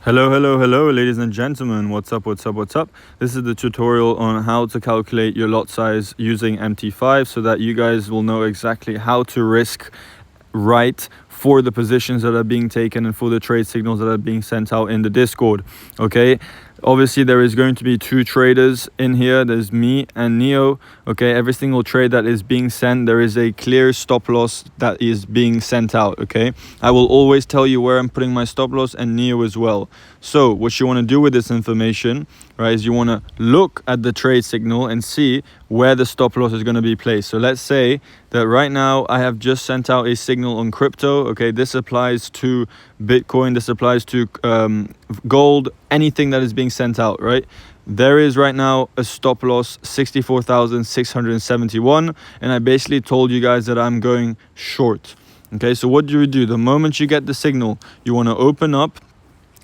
Hello, ladies and gentlemen. What's up? This is the tutorial on how to calculate your lot size using MT5 so that you guys will know exactly how to risk right for the positions that are being taken and for the trade signals that are being sent out in the Discord. Okay, obviously there is going to be two traders in here. There's me and Neo. Okay, every single trade that is being sent, there is a clear stop loss that is being sent out. Okay, I will always tell you where I'm putting my stop loss, and Neo as well. So what you want to do with this information, right, is you want to look at the trade signal and see where the stop loss is going to be placed. So let's say that right now I have just sent out a signal on crypto. Okay, this applies to Bitcoin, this applies to gold, anything that is being sent out, right? There is right now a stop loss 64,671, and I basically told you guys that I'm going short. Okay, so what do we do? The moment you get the signal, you want to open up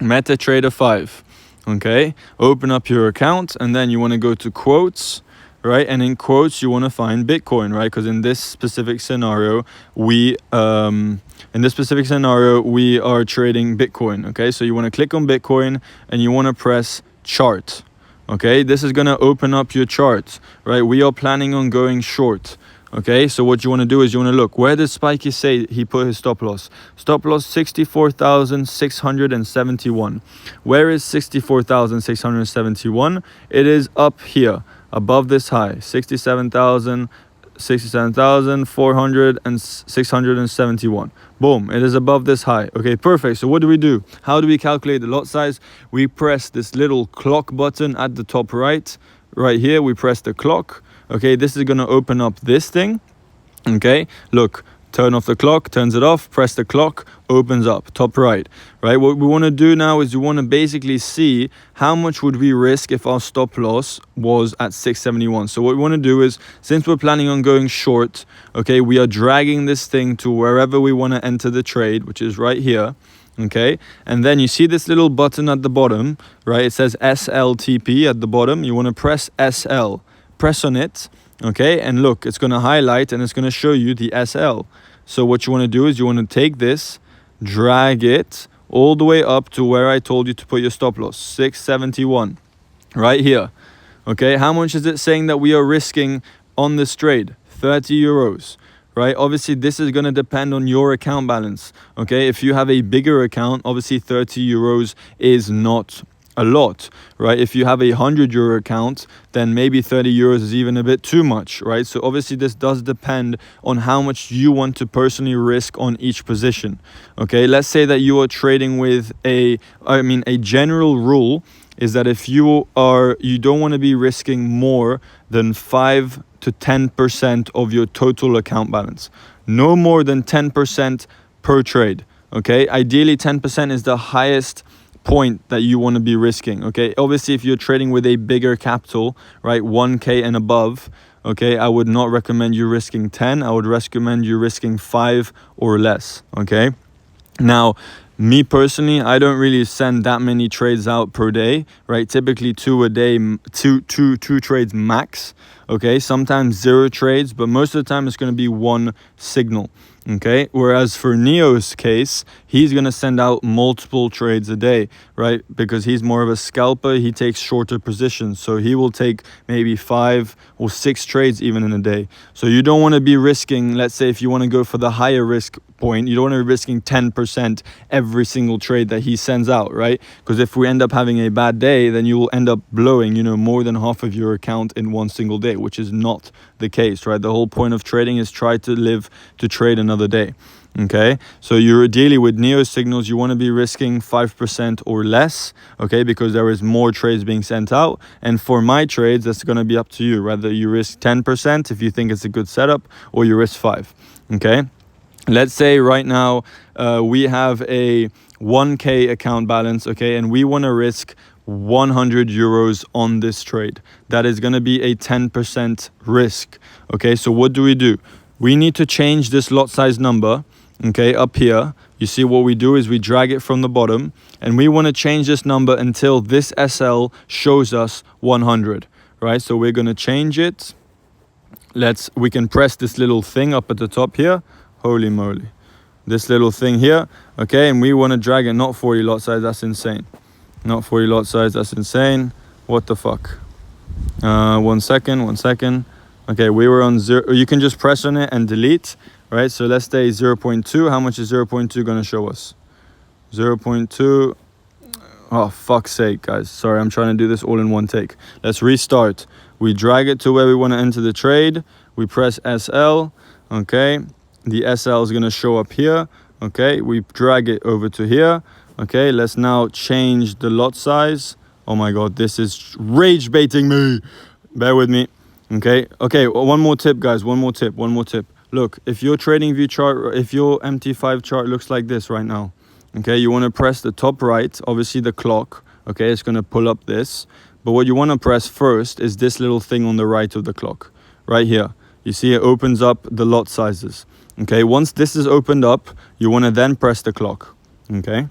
MetaTrader 5. Okay, open up your account, and then you want to go to quotes, right? And in quotes you want to find Bitcoin, right? Because in this specific scenario we are trading Bitcoin. Okay, so you want to click on Bitcoin and you want to press chart. Okay, this is going to open up your chart, right? We are planning on going short. Okay, so what you want to do is you want to look, where does Spikey say he put his stop loss? Stop loss 64,671. Where is 64,671? It is up here, above this high, 67,400 and 671. Boom, it is above this high. Okay, perfect. So what do? How do we calculate the lot size? We press this little clock button at the top right here. We press the clock. Okay, this is going to open up this thing. Okay, look, turn off the clock, turns it off, press the clock, opens up, top right, right? What we want to do now is we want to basically see how much would we risk if our stop loss was at 671. So what we want to do is, since we're planning on going short, okay, we are dragging this thing to wherever we want to enter the trade, which is right here. Okay, and then you see this little button at the bottom, right? It says SLTP at the bottom. You want to press SL. Press on it, okay, and look, it's going to highlight and it's going to show you the SL. So what you want to do is you want to take this, drag it all the way up to where I told you to put your stop loss, 671, right here. Okay, how much is it saying that we are risking on this trade? 30 euros. Right, obviously this is going to depend on your account balance. Okay, if you have a bigger account, obviously 30 euros is not a lot, right? If you have a 100 euro account, then maybe 30 euros is even a bit too much, right? So obviously this does depend on how much you want to personally risk on each position. Okay, let's say that you are trading with a general rule is that if you don't want to be risking more than 5 to 10% of your total account balance. No more than 10% per trade. Okay, ideally 10% is the highest point that you want to be risking. Okay, obviously if you're trading with a bigger capital, right, 1k and above, okay, I would not recommend you risking 10. I would recommend you risking 5 or less. Okay, now me personally, I don't really send that many trades out per day, right? Typically 2 a day, two trades max. Okay, sometimes 0 trades, but most of the time it's going to be 1 signal. Okay, whereas for Neo's case, he's going to send out multiple trades a day, right? Because he's more of a scalper, he takes shorter positions. So he will take maybe 5 or 6 trades even in a day. So you don't want to be risking, let's say if you want to go for the higher risk point, you don't want to be risking 10% every single trade that he sends out, right? Because if we end up having a bad day, then you will end up blowing, more than half of your account in one single day, which is not the case, right? The whole point of trading is try to trade another day. Okay, so you're ideally with Neo signals, you want to be risking 5% or less, okay, because there is more trades being sent out. And for my trades, that's going to be up to you, whether you risk 10% if you think it's a good setup, or you risk 5. Okay, let's say right now we have a 1k account balance, okay, and we want to risk 100 euros on this trade. That is going to be a 10% risk. Okay, so what do? We need to change this lot size number. Okay, up here, you see what we do is we drag it from the bottom, and we want to change this number until this SL shows us 100, right? So we're going to change it. We can press this little thing up at the top here. Holy moly. This little thing here, okay? And we want to drag it, not 40 lot size, that's insane. Not 40 lot size, that's insane. What the fuck? 1 second. Okay, we were on 0. You can just press on it and delete, right? So let's say 0.2. How much is 0.2 gonna show us? 0.2. Oh, fuck's sake, guys. Sorry, I'm trying to do this all in one take. Let's restart. We drag it to where we want to enter the trade. We press SL, okay? The SL is gonna show up here, okay? We drag it over to here. Okay, let's now change the lot size. Oh my God, this is rage baiting me. Bear with me. Okay, one more tip, guys. One more tip. Look, if your trading view chart, if your MT5 chart looks like this right now, okay, you want to press the top right, obviously the clock, okay, it's going to pull up this. But what you want to press first is this little thing on the right of the clock, right here. You see it opens up the lot sizes. Okay, once this is opened up, you want to then press the clock, okay?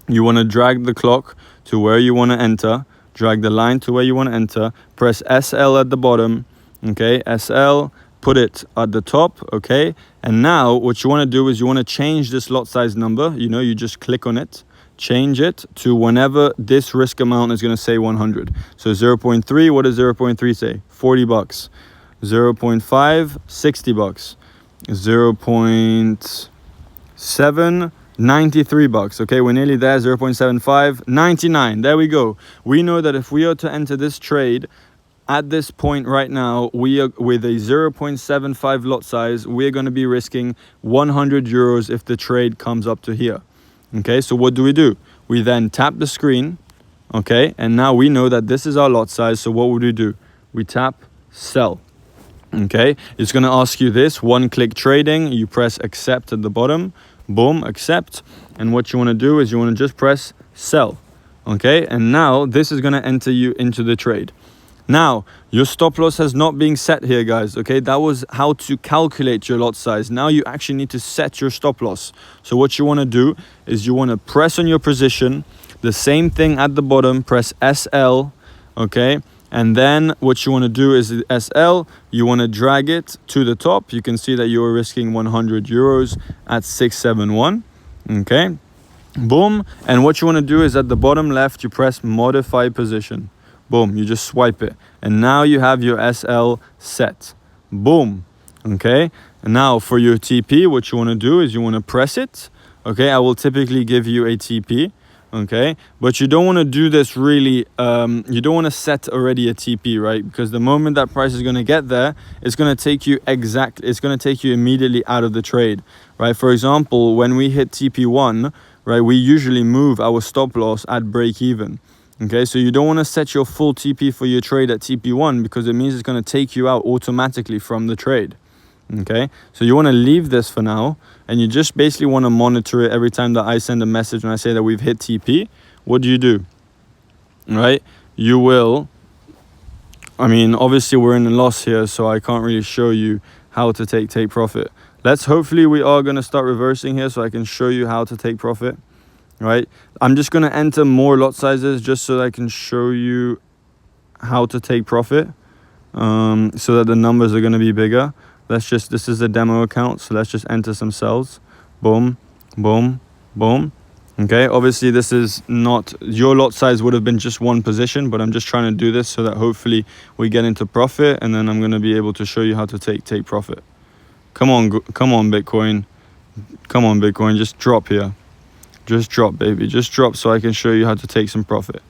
You want to drag the clock to where you want to enter, drag the line to where you want to enter, press SL at the bottom, okay, SL, put it at the top, okay, and now what you want to do is you want to change this lot size number, you just click on it, change it to whenever this risk amount is going to say 100. So 0.3, what does 0.3 say? 40 bucks. 0.5, 60 bucks. 0.7, 93 bucks. Okay, we're nearly there. 0.75, 99. There we go. We know that if we are to enter this trade at this point right now, we are with a 0.75 lot size, we're going to be risking 100 euros if the trade comes up to here. Okay, so what do? We then tap the screen, okay, and now we know that this is our lot size. So what would we do? We tap sell. Okay, it's going to ask you this one-click trading. You press accept at the bottom. Boom, accept. And what you want to do is you want to just press sell. Okay, and now this is going to enter you into the trade. Now, your stop loss has not been set here, guys. Okay, that was how to calculate your lot size. Now you actually need to set your stop loss. So what you want to do is you want to press on your position, the same thing at the bottom, press SL, okay? And then what you want to do is SL, you want to drag it to the top. You can see that you are risking 100 euros at 671, okay? Boom. And what you want to do is at the bottom left, you press modify position. Boom, you just swipe it. And now you have your SL set. Boom, okay? And now for your TP, what you want to do is you want to press it, okay? I will typically give you a TP, okay? But you don't want to do this really, you don't want to set already a TP, right? Because the moment that price is going to get there, it's going to take you immediately out of the trade, right? For example, when we hit TP1, right, we usually move our stop loss at break even. Okay, so you don't want to set your full TP for your trade at TP1 because it means it's going to take you out automatically from the trade. Okay, so you want to leave this for now and you just basically want to monitor it every time that I send a message and I say that we've hit TP. What do? Right, you will, obviously we're in a loss here, so I can't really show you how to take profit. Hopefully we are going to start reversing here so I can show you how to take profit. Right, I'm just going to enter more lot sizes just so I can show you how to take profit, so that the numbers are going to be bigger. This is a demo account, so let's just enter some cells. Boom, boom, boom. Okay, obviously this is not, your lot size would have been just one position, but I'm just trying to do this so that hopefully we get into profit, and then I'm going to be able to show you how to take profit. Come on Bitcoin. Come on Bitcoin, just drop here. Just drop, baby. Just drop so I can show you how to take some profit.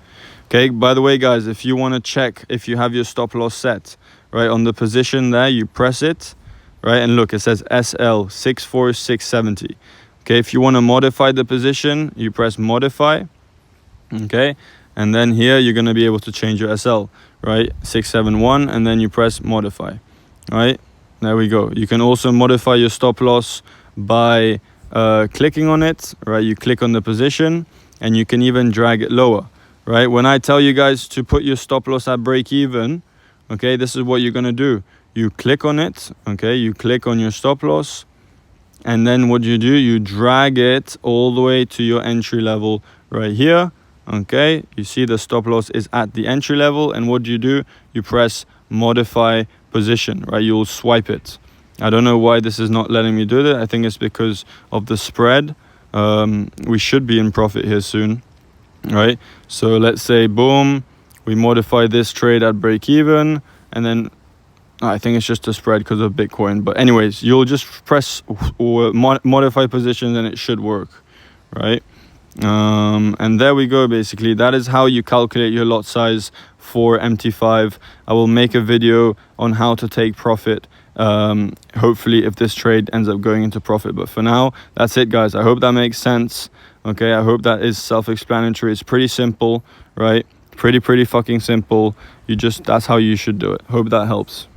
Okay, by the way, guys, if you want to check if you have your stop loss set, right, on the position there, you press it, right, and look, it says SL 64670. Okay, if you want to modify the position, you press modify, okay, and then here you're going to be able to change your SL, right, 671, and then you press modify, right, there we go. You can also modify your stop loss by clicking on it, right? You click on the position and you can even drag it lower, right? When I tell you guys to put your stop loss at break even, okay, this is what you're going to do. You click on it, okay? You click on your stop loss, and then what you do, you drag it all the way to your entry level right here, okay? You see the stop loss is at the entry level, and what do? You press modify position, right? You'll swipe it. I don't know why this is not letting me do that. I think it's because of the spread. We should be in profit here soon. right? So let's say, boom, we modify this trade at break even, and then I think it's just a spread because of Bitcoin. But anyways, you'll just press or modify positions and it should work, right? And there we go. Basically, that is how you calculate your lot size for MT5. I will make a video on how to take profit, hopefully, if this trade ends up going into profit. But for now, that's it, guys. I hope that makes sense. Okay, I hope that is self-explanatory. It's pretty simple, right? Pretty fucking simple. That's how you should do it. Hope that helps.